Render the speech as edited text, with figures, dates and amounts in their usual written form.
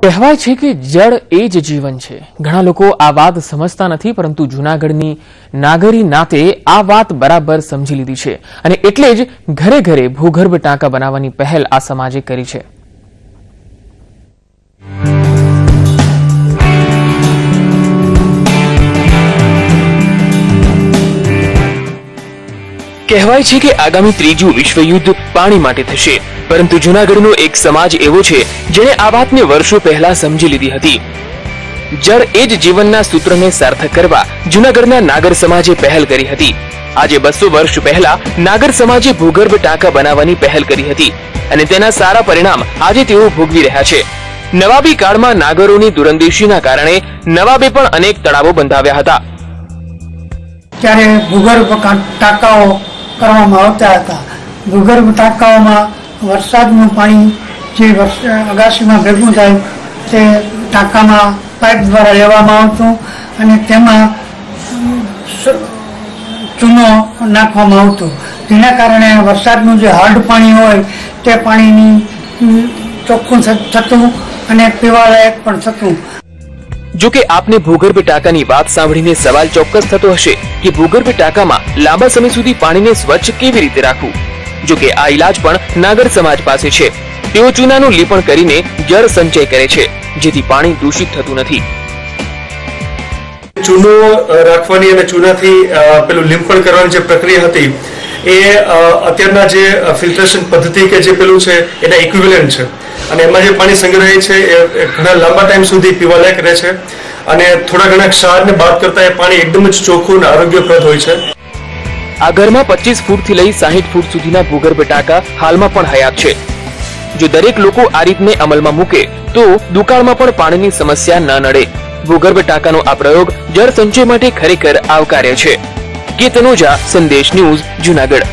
કહેવાય છે કે જળ એ જ જીવન છે। ઘણા લોકો આ વાત સમજતા નથી, પરંતુ જૂનાગઢની નાગરી નાતે આ વાત બરાબર સમજી લીધી છે અને એટલે જ ઘરે ઘરે ભૂગર્ભ ટાંકા બનાવવાની પહેલ આ સમાજે કરી છે। કહેવાય છે કે આગામી ત્રીજું વિશ્વયુદ્ધ પાણી માટે થશે, પરંતુ જૂનાગઢનો એક સમાજ એવો છે જેણે આ વાતને વર્ષો પહેલા સમજી લીધી હતી। જળ એ જ જીવનના સૂત્રને સાર્થક કરવા જૂનાગઢના નાગર સમાજે પહેલ કરી હતી। આજે 200 વર્ષ પહેલા નાગર સમાજે ભૂગર્ભ ટાંકા બનાવવાની પહેલ કરી હતી અને તેના સારા પરિણામ આજે તેઓ ભોગવી રહ્યા છે। નવાબી કાળમાં નાગરોની દૂરંદેશીના કારણે નવાબે પણ અનેક તળાવો બંધાવ્યા હતા। ત્યારે ભૂગર્ભ ટાંકાઓ કરવામાં આવતા હતા। ભૂગર્ભ ટાંકાઓમાં વરસાદનું પાણી જે અગાસીમાં ભેગું થાય તે ટાંકામાં પાઇપ દ્વારા લેવામાં આવતું અને તેમાં ચૂનો નાખવામાં આવતો, જેના કારણે વરસાદનું જે હાર્ડ પાણી હોય તે પાણીની ચોખ્ખું થતું અને પીવાલાયક પણ થતું। જો કે આપને ભૂગર્ભ ટાંકાની વાત સાંભળીને સવાલ ચોક્કસ થતો હશે કે ભૂગર્ભ ટાંકામાં લાંબા સમય સુધી પાણીને સ્વચ્છ કેવી રીતે રાખવું? જો કે આ ઇલાજ પણ નાગર સમાજ પાસે છે। તેઓ ચૂનાનું લીપણ કરીને જળ સંચય કરે છે, જેથી પાણી દૂષિત થતું નથી। ચૂનો રાખવાની અને ચૂનાથી પેલું લીંપણ કરવાની જે પ્રક્રિયા હતી એ અત્યારના જે ફિલ્ટરેશન પદ્ધતિ કે જે પેલું છે એના ઇક્વિવેલન્ટ છે અને એમાં જે પાણી સંગ્રહે છે એ ઘણા લાંબા ટાઈમ સુધી પીવાલાયક રહે છે અને થોડા ઘણા ક્ષારને બાદ કરતા એ પાણી એકદમ જ ચોખ્ખું અને આરોગ્યપ્રદ હોય છે। આ ઘરમાં 25 ફૂટથી લઈ 60 ફૂટ સુધીના ભૂગર્ભ ટાંકા હાલમાં પણ હયાત છે। જો દરેક લોકો આ રીતને અમલમાં મૂકે તો દુકાળમાં પણ પાણીની સમસ્યા ન નડે। ભૂગર્ભ ટાંકાનો આ પ્રયોગ જળ સંચય માટે ખરેખર આવકાર્ય છે। કે તનુજા, સંદેશ ન્યૂઝ, જૂનાગઢ।